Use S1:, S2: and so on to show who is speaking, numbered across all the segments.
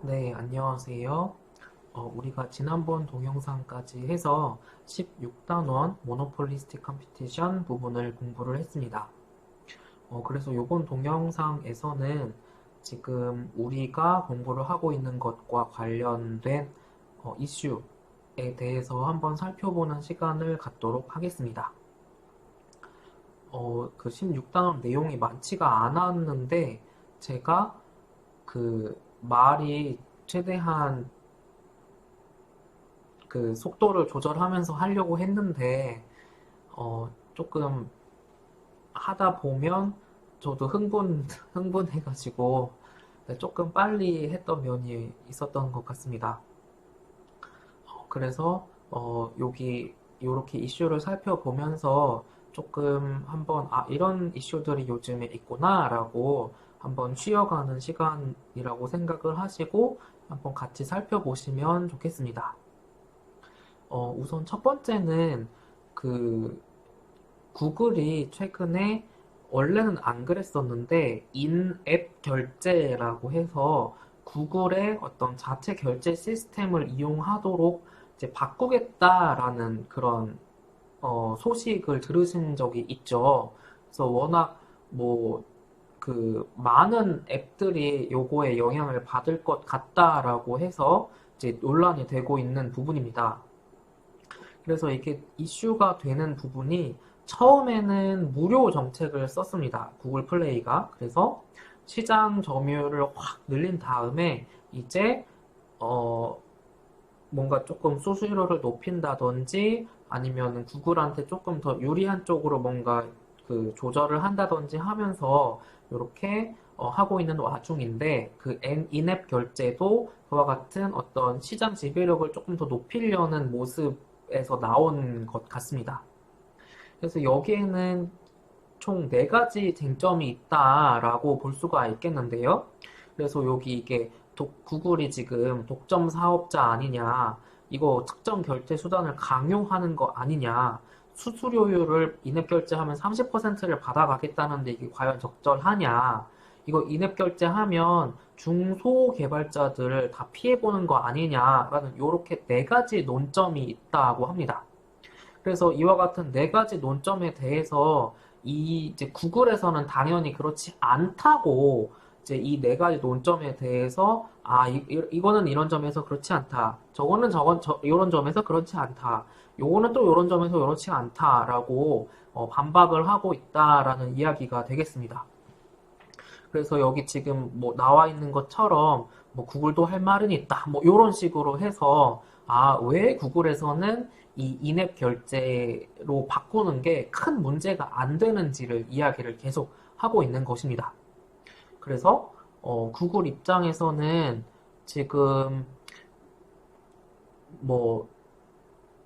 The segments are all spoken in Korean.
S1: 네, 안녕하세요. 우리가 지난번 동영상까지 해서 16단원 모노폴리스틱 컴피티션 부분을 공부를 했습니다. 그래서 이번 동영상에서는 지금 우리가 공부를 하고 있는 것과 관련된 이슈에 대해서 한번 살펴보는 시간을 갖도록 하겠습니다. 그 16단원 내용이 많지가 않았는데 제가 그 말이 최대한 그 속도를 조절하면서 하려고 했는데 조금 하다 보면 저도 흥분해가지고 네, 조금 빨리 했던 면이 있었던 것 같습니다. 그래서 여기 이렇게 이슈를 살펴보면서 조금 한번 이런 이슈들이 요즘에 있구나라고 한번 쉬어가는 시간이라고 생각을 하시고 한번 같이 살펴보시면 좋겠습니다. 우선 첫 번째는 그 구글이 최근에 원래는 안 그랬었는데 인앱 결제라고 해서 구글의 어떤 자체 결제 시스템을 이용하도록 이제 바꾸겠다라는 그런 소식을 들으신 적이 있죠. 그래서 워낙 뭐 그 많은 앱들이 요거에 영향을 받을 것 같다라고 해서 이제 논란이 되고 있는 부분입니다. 그래서 이게 이슈가 되는 부분이 처음에는 무료 정책을 썼습니다. 구글 플레이가. 그래서 시장 점유율을 확 늘린 다음에 이제 어 뭔가 조금 수수료를 높인다든지 아니면 구글한테 조금 더 유리한 쪽으로 뭔가 그 조절을 한다든지 하면서 이렇게 하고 있는 와중인데 그 인앱 결제도 그와 같은 어떤 시장 지배력을 조금 더 높이려는 모습에서 나온 것 같습니다. 그래서 여기에는 총 4가지 쟁점이 있다라고 볼 수가 있겠는데요. 그래서 여기 이게 구글이 지금 독점 사업자 아니냐, 이거 특정 결제 수단을 강요하는 거 아니냐, 수수료율을 인앱 결제하면 30%를 받아가겠다는데 이게 과연 적절하냐, 이거 인앱 결제하면 중소 개발자들을 다 피해보는 거 아니냐라는 이렇게 4가지 논점이 있다고 합니다. 그래서 이와 같은 4가지 논점에 대해서 이제 구글에서는 당연히 그렇지 않다고 이제 이 4가지 논점에 대해서 이거는 이런 점에서 그렇지 않다. 저거는 이런 점에서 그렇지 않다. 요거는 또 이런 점에서 그렇지 않다라고 반박을 하고 있다라는 이야기가 되겠습니다. 그래서 여기 지금 뭐 나와 있는 것처럼 뭐 구글도 할 말은 있다. 뭐 이런 식으로 해서 왜 구글에서는 이 인앱 결제로 바꾸는 게 큰 문제가 안 되는지를 이야기를 계속 하고 있는 것입니다. 그래서 구글 입장에서는 지금 뭐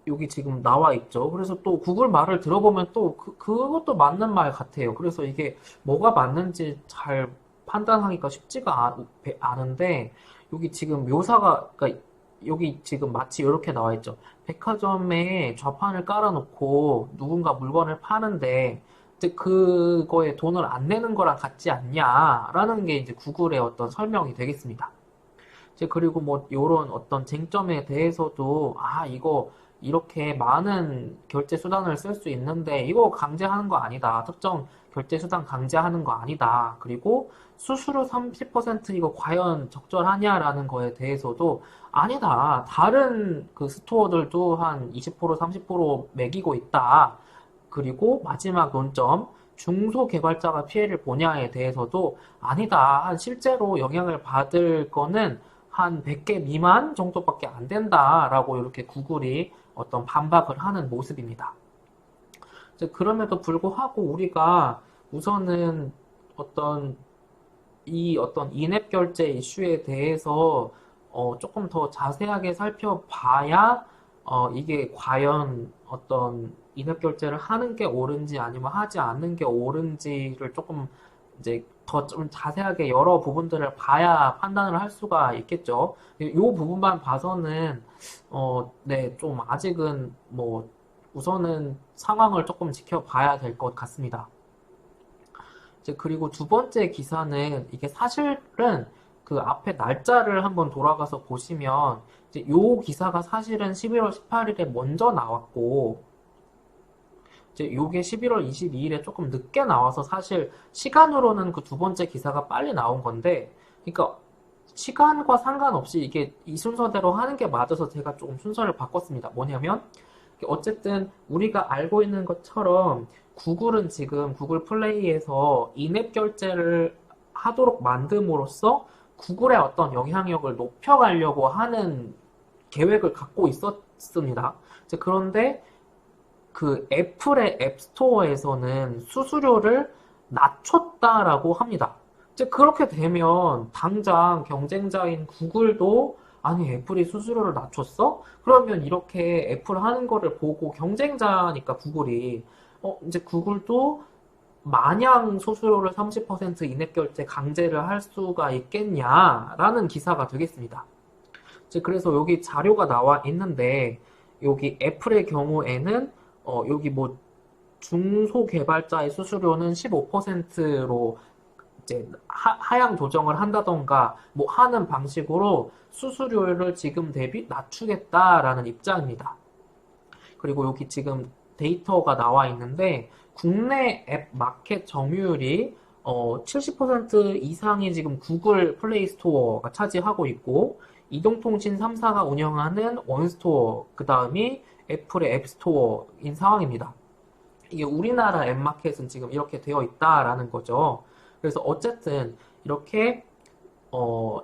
S1: 여기 지금 나와 있죠. 그래서 또 구글 말을 들어보면 또 그것도 맞는 말 같아요. 그래서 이게 뭐가 맞는지 잘 판단하기가 쉽지가 않은데 여기 지금 묘사가 그러니까 여기 지금 마치 이렇게 나와 있죠. 백화점에 좌판을 깔아놓고 누군가 물건을 파는데 이제 그거에 돈을 안 내는 거랑 같지 않냐라는 게 이제 구글의 어떤 설명이 되겠습니다. 이제 그리고 뭐 요런 어떤 쟁점에 대해서도 이거 이렇게 많은 결제 수단을 쓸 수 있는데 이거 강제하는 거 아니다. 특정 결제 수단 강제하는 거 아니다. 그리고 수수료 30% 이거 과연 적절하냐라는 거에 대해서도 아니다. 다른 그 스토어들도 한 20% 30% 매기고 있다. 그리고 마지막 논점 중소 개발자가 피해를 보냐에 대해서도 아니다. 한 실제로 영향을 받을 거는 한 100개 미만 정도밖에 안 된다라고 이렇게 구글이 어떤 반박을 하는 모습입니다. 그럼에도 불구하고 우리가 우선은 어떤 어떤 인앱 결제 이슈에 대해서 조금 더 자세하게 살펴봐야 이게 과연 어떤 인앱 결제를 하는 게 옳은지 아니면 하지 않는 게 옳은지를 조금 이제 더 좀 자세하게 여러 부분들을 봐야 판단을 할 수가 있겠죠. 이 부분만 봐서는 네, 좀 아직은 뭐 우선은 상황을 조금 지켜봐야 될 것 같습니다. 이제 그리고 두 번째 기사는 이게 사실은 그 앞에 날짜를 한번 돌아가서 보시면 이제 요 기사가 사실은 11월 18일에 먼저 나왔고 이제 요게 11월 22일에 조금 늦게 나와서 사실 시간으로는 그 두 번째 기사가 빨리 나온 건데 그러니까 시간과 상관없이 이게 이 순서대로 하는 게 맞아서 제가 조금 순서를 바꿨습니다. 뭐냐면 어쨌든 우리가 알고 있는 것처럼 구글은 지금 구글 플레이에서 인앱 결제를 하도록 만듦으로써 구글의 어떤 영향력을 높여가려고 하는 계획을 갖고 있었습니다. 그런데 그 애플의 앱스토어에서는 수수료를 낮췄다라고 합니다. 이제 그렇게 되면 당장 경쟁자인 구글도 아니 애플이 수수료를 낮췄어? 그러면 이렇게 애플 하는 거를 보고 경쟁자니까 구글이 이제 구글도 마냥 수수료를 30% 인앱 결제 강제를 할 수가 있겠냐라는 기사가 되겠습니다. 이제 그래서 여기 자료가 나와 있는데 여기 애플의 경우에는 여기 뭐 중소개발자의 수수료는 15%로 이제 하향 조정을 한다던가 뭐 하는 방식으로 수수료를 지금 대비 낮추겠다라는 입장입니다. 그리고 여기 지금 데이터가 나와 있는데 국내 앱 마켓 점유율이 70% 이상이 지금 구글 플레이 스토어가 차지하고 있고 이동통신 3사가 운영하는 원스토어 그 다음이 애플의 앱스토어인 상황입니다. 이게 우리나라 앱마켓은 지금 이렇게 되어 있다라는 거죠. 그래서 어쨌든 이렇게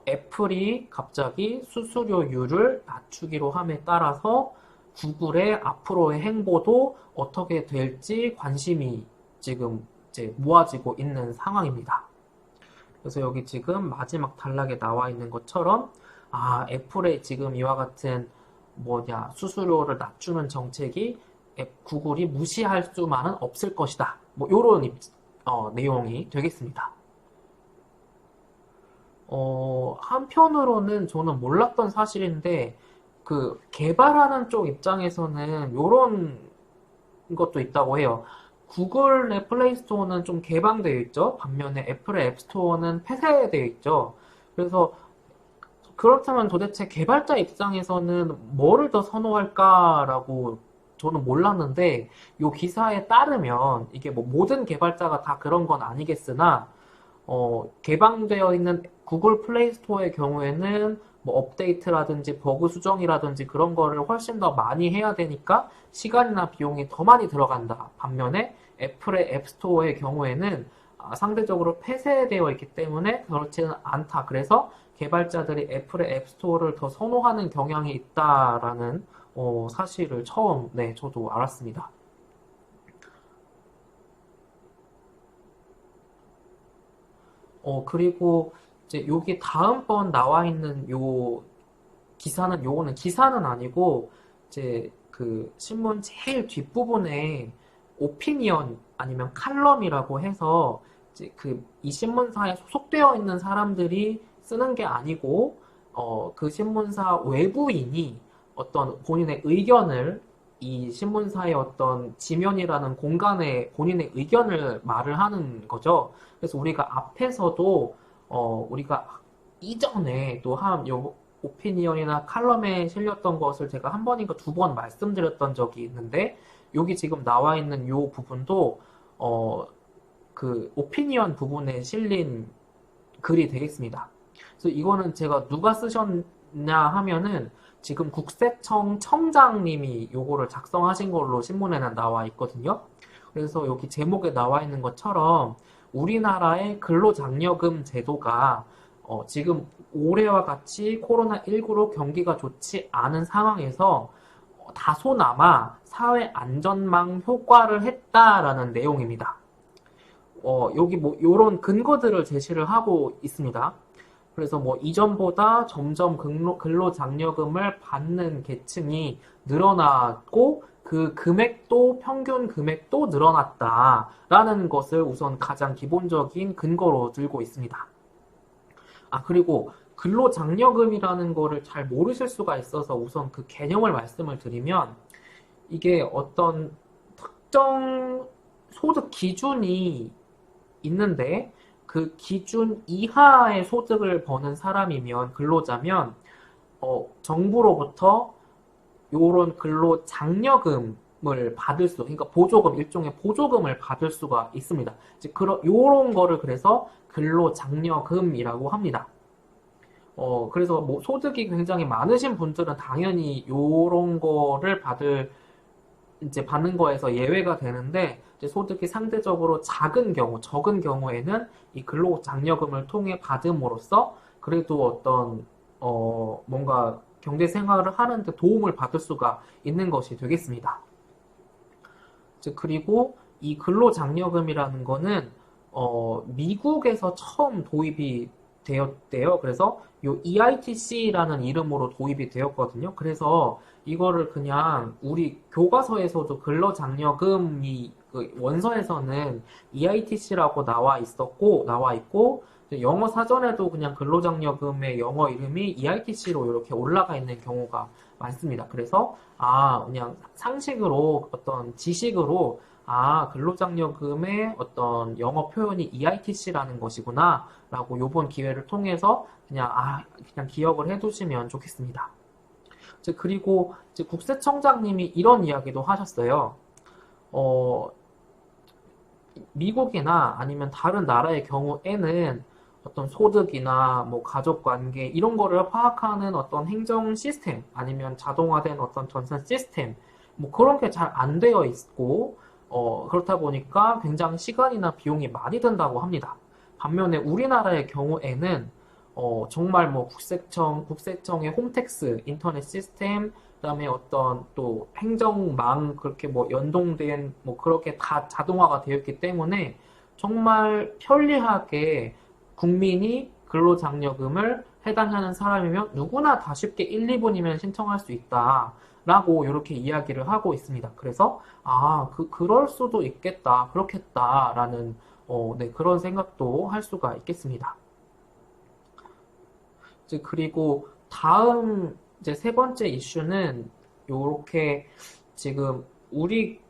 S1: 애플이 갑자기 수수료율을 낮추기로 함에 따라서 구글의 앞으로의 행보도 어떻게 될지 관심이 지금 이제 모아지고 있는 상황입니다. 그래서 여기 지금 마지막 단락에 나와 있는 것처럼 애플의 지금 이와 같은 수수료를 낮추는 정책이 구글이 무시할 수만은 없을 것이다. 뭐 요런 내용이 되겠습니다. 한편으로는 저는 몰랐던 사실인데 그 개발하는 쪽 입장에서는 요런 것도 있다고 해요. 구글의 플레이 스토어는 좀 개방되어 있죠. 반면에 애플의 앱 스토어는 폐쇄되어 있죠. 그래서 그렇다면 도대체 개발자 입장에서는 뭐를 더 선호할까라고 저는 몰랐는데 이 기사에 따르면 이게 뭐 모든 개발자가 다 그런 건 아니겠으나 개방되어 있는 구글 플레이 스토어의 경우에는 뭐 업데이트라든지 버그 수정이라든지 그런 거를 훨씬 더 많이 해야 되니까 시간이나 비용이 더 많이 들어간다. 반면에 애플의 앱 스토어의 경우에는 상대적으로 폐쇄되어 있기 때문에 그렇지는 않다. 그래서 개발자들이 애플의 앱 스토어를 더 선호하는 경향이 있다라는 사실을 처음 저도 알았습니다. 그리고 이제 여기 다음번 나와 있는 요 요거는 기사는 아니고 이제 그 신문 제일 뒷부분에 오피니언 아니면 칼럼이라고 해서 이제 이 신문사에 소속되어 있는 사람들이 쓰는 게 아니고 그 신문사 외부인이 어떤 본인의 의견을 이 신문사의 어떤 지면이라는 공간에 본인의 의견을 말을 하는 거죠. 그래서 우리가 앞에서도 우리가 이전에 또 한 오피니언이나 칼럼에 실렸던 것을 제가 한 번인가 두 번 말씀드렸던 적이 있는데 여기 지금 나와 있는 요 부분도 그 오피니언 부분에 실린 글이 되겠습니다. 그래서 이거는 제가 누가 쓰셨냐 하면은 지금 국세청 청장님이 요거를 작성하신 걸로 신문에는 나와 있거든요. 그래서 여기 제목에 나와 있는 것처럼 우리나라의 근로장려금 제도가 지금 올해와 같이 코로나19로 경기가 좋지 않은 상황에서 다소나마 사회 안전망 효과를 했다라는 내용입니다. 여기 뭐 요런 근거들을 제시를 하고 있습니다. 그래서 뭐 이전보다 점점 근로장려금을 받는 계층이 늘어났고 그 금액도 평균 금액도 늘어났다라는 것을 우선 가장 기본적인 근거로 들고 있습니다. 그리고 근로장려금이라는 거를 잘 모르실 수가 있어서 우선 그 개념을 말씀을 드리면 이게 어떤 특정 소득 기준이 있는데 그 기준 이하의 소득을 버는 사람이면, 근로자면, 정부로부터 요런 근로장려금을 받을 그러니까 보조금, 일종의 보조금을 받을 수가 있습니다. 이제 요런 거를 그래서 근로장려금이라고 합니다. 그래서 뭐 소득이 굉장히 많으신 분들은 당연히 요런 거를 이제 받는 거에서 예외가 되는데, 이제 소득이 상대적으로 적은 경우에는 이 근로장려금을 통해 받음으로써 그래도 뭔가 경제 생활을 하는데 도움을 받을 수가 있는 것이 되겠습니다. 그리고 이 근로장려금이라는 거는, 미국에서 처음 도입이 되었대요. 그래서 요 EITC라는 이름으로 도입이 되었거든요. 그래서 이거를 그냥 우리 교과서에서도 근로장려금이 그 원서에서는 EITC라고 나와 있고, 영어 사전에도 그냥 근로장려금의 영어 이름이 EITC로 이렇게 올라가 있는 경우가 많습니다. 그래서 그냥 상식으로 어떤 지식으로 근로장려금의 어떤 영어 표현이 EITC라는 것이구나 라고 요번 기회를 통해서 그냥 기억을 해두시면 좋겠습니다. 그리고 이제 국세청장님이 이런 이야기도 하셨어요. 미국이나 아니면 다른 나라의 경우에는 어떤 소득이나 뭐 가족 관계 이런 거를 파악하는 어떤 행정 시스템 아니면 자동화된 어떤 전산 시스템 뭐 그런 게 잘 안 되어 있고 그렇다 보니까 굉장히 시간이나 비용이 많이 든다고 합니다. 반면에 우리나라의 경우에는 정말 뭐 국세청의 홈택스 인터넷 시스템 그다음에 어떤 또 행정망 그렇게 뭐 연동된 뭐 그렇게 다 자동화가 되어 있기 때문에 정말 편리하게 국민이 근로장려금을 해당하는 사람이면 누구나 다 쉽게 1, 2분이면 신청할 수 있다라고 이렇게 이야기를 하고 있습니다. 그래서 그럴 수도 있겠다, 그렇겠다라는 네, 그런 생각도 할 수가 있겠습니다. 그리고 다음 이제 세 번째 이슈는 요렇게 지금 우리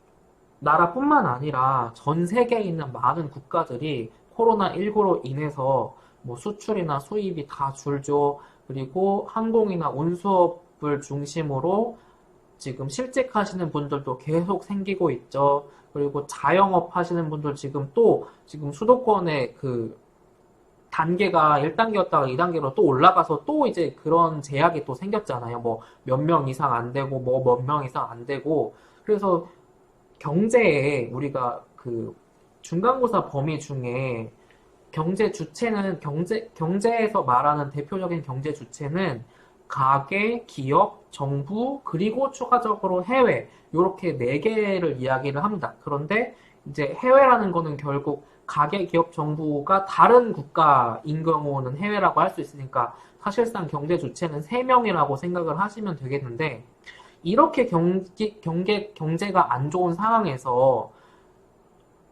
S1: 나라뿐만 아니라 전 세계에 있는 많은 국가들이 코로나19로 인해서 뭐 수출이나 수입이 다 줄죠. 그리고 항공이나 운수업을 중심으로 지금 실직하시는 분들도 계속 생기고 있죠. 그리고 자영업 하시는 분들 지금 수도권에 그 단계가 1단계였다가 2단계로 또 올라가서 또 이제 그런 제약이 또 생겼잖아요. 뭐 몇 명 이상 안 되고 뭐 몇 명 이상 안 되고 그래서 경제에 우리가 그 중간고사 범위 중에 경제에서 말하는 대표적인 경제 주체는 가계, 기업, 정부, 그리고 추가적으로 해외, 요렇게 네 개를 이야기를 합니다. 그런데 이제 해외라는 거는 결국 가계, 기업, 정부가 다른 국가인 경우는 해외라고 할 수 있으니까 사실상 경제 주체는 3명이라고 생각을 하시면 되겠는데 이렇게 경제가 안 좋은 상황에서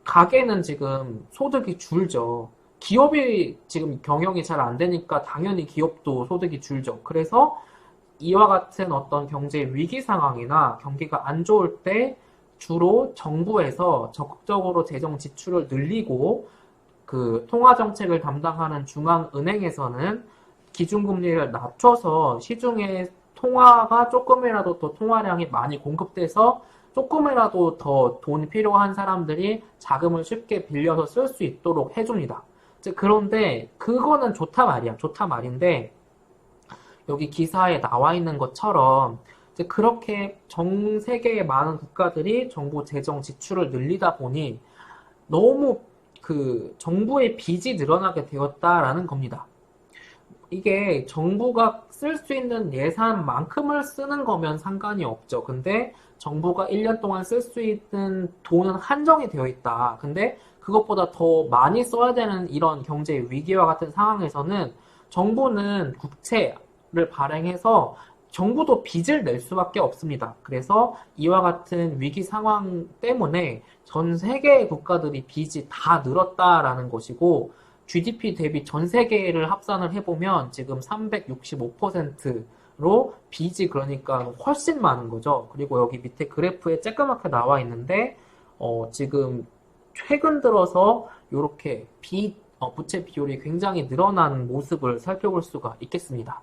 S1: 가계는 지금 소득이 줄죠. 기업이 지금 경영이 잘 안 되니까 당연히 기업도 소득이 줄죠. 그래서 이와 같은 어떤 경제 위기 상황이나 경기가 안 좋을 때 주로 정부에서 적극적으로 재정 지출을 늘리고 그 통화 정책을 담당하는 중앙은행에서는 기준금리를 낮춰서 시중에 통화가 조금이라도 더 통화량이 많이 공급돼서 조금이라도 더 돈 필요한 사람들이 자금을 쉽게 빌려서 쓸 수 있도록 해줍니다. 그런데 그거는 좋다 말이야. 좋다 말인데 여기 기사에 나와 있는 것처럼 그렇게 전 세계의 많은 국가들이 정부 재정 지출을 늘리다 보니 너무 그 정부의 빚이 늘어나게 되었다라는 겁니다. 이게 정부가 쓸 수 있는 예산만큼을 쓰는 거면 상관이 없죠. 근데 정부가 1년 동안 쓸 수 있는 돈은 한정이 되어 있다. 근데 그것보다 더 많이 써야 되는 이런 경제 위기와 같은 상황에서는 정부는 국채를 발행해서 정부도 빚을 낼 수밖에 없습니다. 그래서 이와 같은 위기 상황 때문에 전 세계의 국가들이 빚이 다 늘었다라는 것이고 GDP 대비 전 세계를 합산을 해보면 지금 365%로 빚이 그러니까 훨씬 많은 거죠. 그리고 여기 밑에 그래프에 쬐끄맣게 나와 있는데 지금 최근 들어서 이렇게 부채 비율이 굉장히 늘어난 모습을 살펴볼 수가 있겠습니다.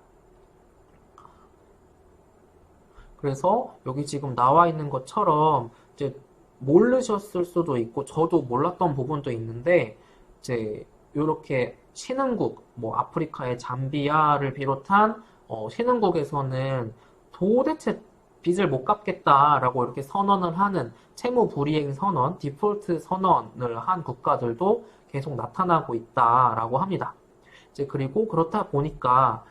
S1: 그래서 여기 지금 나와 있는 것처럼 이제 모르셨을 수도 있고 저도 몰랐던 부분도 있는데 이제 이렇게 신흥국, 뭐 아프리카의 잠비아를 비롯한 신흥국에서는 도대체 빚을 못 갚겠다라고 이렇게 선언을 하는 채무 불이행 선언, 디폴트 선언을 한 국가들도 계속 나타나고 있다라고 합니다. 이제 그리고 그렇다 보니까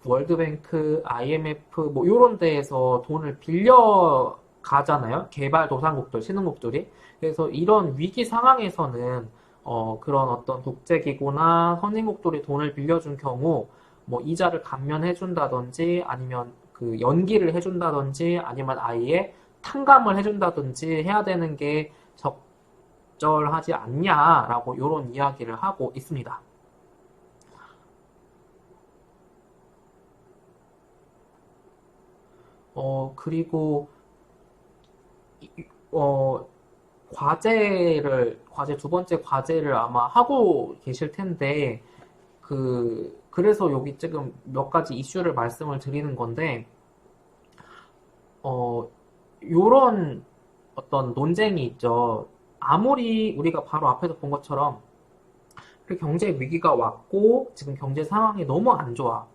S1: 월드뱅크, IMF 뭐 이런 데에서 돈을 빌려 가잖아요. 개발도상국들, 신흥국들이. 그래서 이런 위기 상황에서는 그런 어떤 국제기구나 선진국들이 돈을 빌려준 경우 뭐 이자를 감면해준다든지 아니면 그 연기를 해준다든지 아니면 아예 탕감을 해준다든지 해야 되는 게 적절하지 않냐라고 이런 이야기를 하고 있습니다. 그리고 어, 과제 두 번째 과제를 아마 하고 계실 텐데, 그래서 여기 지금 몇 가지 이슈를 말씀을 드리는 건데, 어, 요런 어떤 논쟁이 있죠. 아무리 우리가 바로 앞에서 본 것처럼, 그 경제 위기가 왔고, 지금 경제 상황이 너무 안 좋아.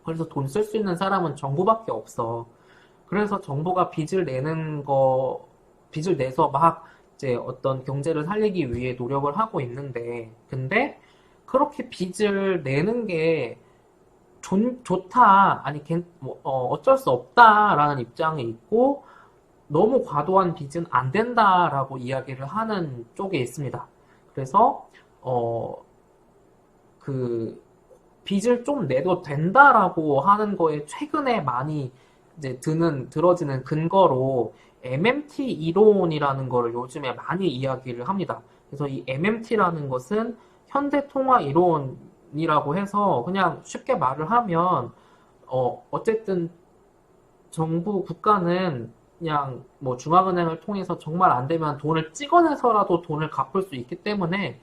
S1: 그래서 돈 쓸 수 있는 사람은 정부밖에 없어. 그래서 정부가 빚을 내서 막 이제 어떤 경제를 살리기 위해 노력을 하고 있는데, 근데 그렇게 빚을 내는 게 좋다, 아니, 어쩔 수 없다라는 입장이 있고, 너무 과도한 빚은 안 된다라고 이야기를 하는 쪽에 있습니다. 그래서, 어, 그, 빚을 좀 내도 된다라고 하는 거에 최근에 많이 이제 들어지는 근거로 MMT 이론이라는 거를 요즘에 많이 이야기를 합니다. 그래서 이 MMT라는 것은 현대통화 이론이라고 해서 그냥 쉽게 말을 하면, 어쨌든 정부 국가는 그냥 뭐 중앙은행을 통해서 정말 안 되면 돈을 찍어내서라도 돈을 갚을 수 있기 때문에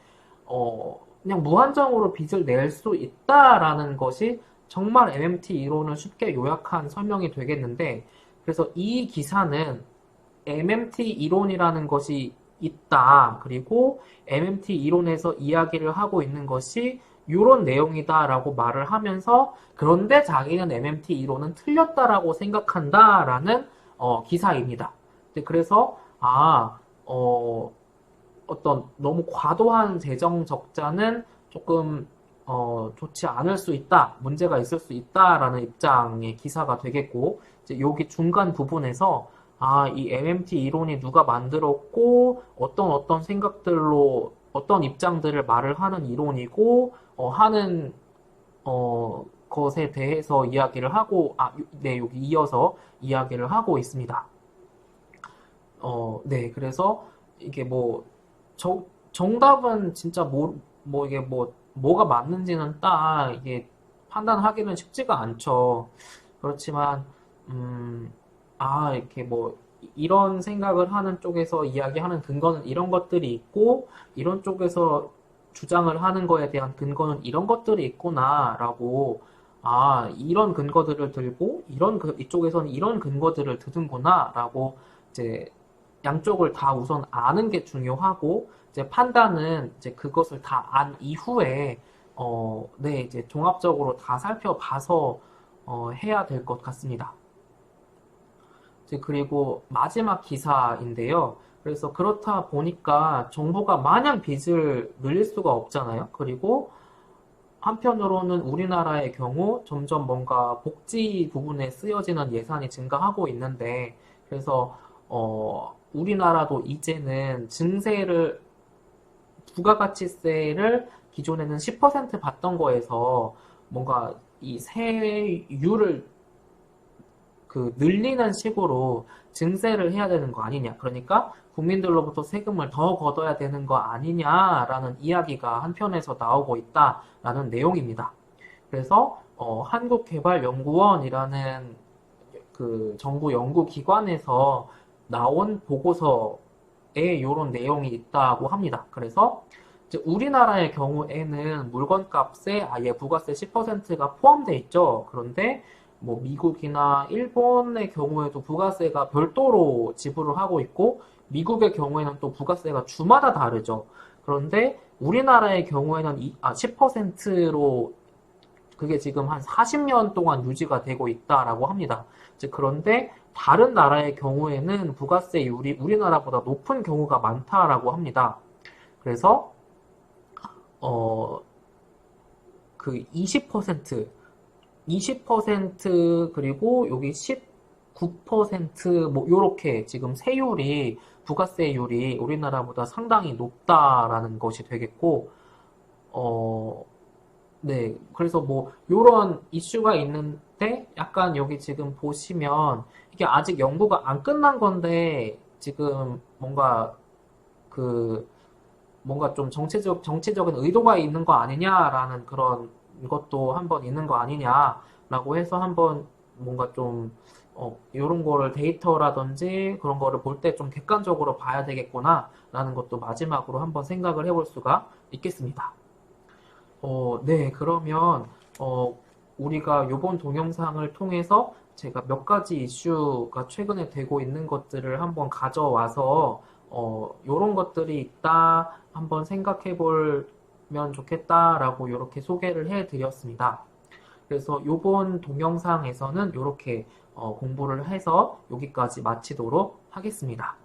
S1: 그냥 무한정으로 빚을 낼 수 있다라는 것이 정말 MMT 이론을 쉽게 요약한 설명이 되겠는데, 그래서 이 기사는 MMT 이론이라는 것이 있다. 그리고 MMT 이론에서 이야기를 하고 있는 것이 이런 내용이다라고 말을 하면서, 그런데 자기는 MMT 이론은 틀렸다라고 생각한다라는 기사입니다. 그래서 어떤 너무 과도한 재정 적자는 조금 좋지 않을 수 있다, 문제가 있을 수 있다라는 입장의 기사가 되겠고, 이제 여기 중간 부분에서 이 MMT 이론이 누가 만들었고 어떤 생각들로 어떤 입장들을 말을 하는 이론이고 하는 것에 대해서 이야기를 하고 네, 여기 이어서 이야기를 하고 있습니다. 네, 그래서 이게 뭐 정답은 진짜 이게 뭐가 맞는지는 딱 이게 판단하기는 쉽지가 않죠. 그렇지만, 이렇게 이런 생각을 하는 쪽에서 이야기하는 근거는 이런 것들이 있고, 이런 쪽에서 주장을 하는 거에 대한 근거는 이런 것들이 있구나라고, 이런 근거들을 들고, 이쪽에서는 이런 근거들을 드는구나라고, 이제, 양쪽을 다 우선 아는 게 중요하고, 이제 판단은 이제 그것을 다 안 이후에, 네, 이제 종합적으로 다 살펴봐서, 해야 될 것 같습니다. 이제 그리고 마지막 기사인데요. 그래서 그렇다 보니까 정부가 마냥 빚을 늘릴 수가 없잖아요. 그리고 한편으로는 우리나라의 경우 점점 뭔가 복지 부분에 쓰여지는 예산이 증가하고 있는데, 그래서 우리나라도 이제는 부가가치세를 기존에는 10% 받던 거에서 뭔가 이 세율을 늘리는 식으로 증세를 해야 되는 거 아니냐. 그러니까 국민들로부터 세금을 더 걷어야 되는 거 아니냐라는 이야기가 한편에서 나오고 있다라는 내용입니다. 그래서 한국개발연구원이라는 그 정부 연구기관에서 나온 보고서에 이런 내용이 있다고 합니다. 그래서 이제 우리나라의 경우에는 물건값에 아예 부가세 10%가 포함되어 있죠. 그런데 뭐 미국이나 일본의 경우에도 부가세가 별도로 지불을 하고 있고 미국의 경우에는 또 부가세가 주마다 다르죠. 그런데 우리나라의 경우에는 10%로 그게 지금 한 40년 동안 유지가 되고 있다라고 합니다. 이제 그런데 다른 나라의 경우에는 부가세율이 우리나라보다 높은 경우가 많다라고 합니다. 그래서 어, 그 20% 그리고 여기 19%뭐 요렇게 지금 세율이 부가세율이 우리나라보다 상당히 높다라는 것이 되겠고 어, 네. 그래서 뭐 요런 이슈가 있는데 약간 여기 지금 보시면 이게 아직 연구가 안 끝난 건데 지금 그 뭔가 좀 정치적인 의도가 있는 거 아니냐라는 그런 것도 한번 있는 거 아니냐라고 해서 한번 뭔가 좀, 이런 거를 데이터라든지 그런 거를 볼 때 좀 객관적으로 봐야 되겠구나라는 것도 마지막으로 한번 생각을 해볼 수가 있겠습니다. 네. 그러면, 우리가 요번 동영상을 통해서 제가 몇 가지 이슈가 최근에 되고 있는 것들을 한번 가져와서, 요런 것들이 있다, 한번 생각해 보면 좋겠다라고 이렇게 소개를 해 드렸습니다. 그래서 요번 동영상에서는 이렇게 공부를 해서 여기까지 마치도록 하겠습니다.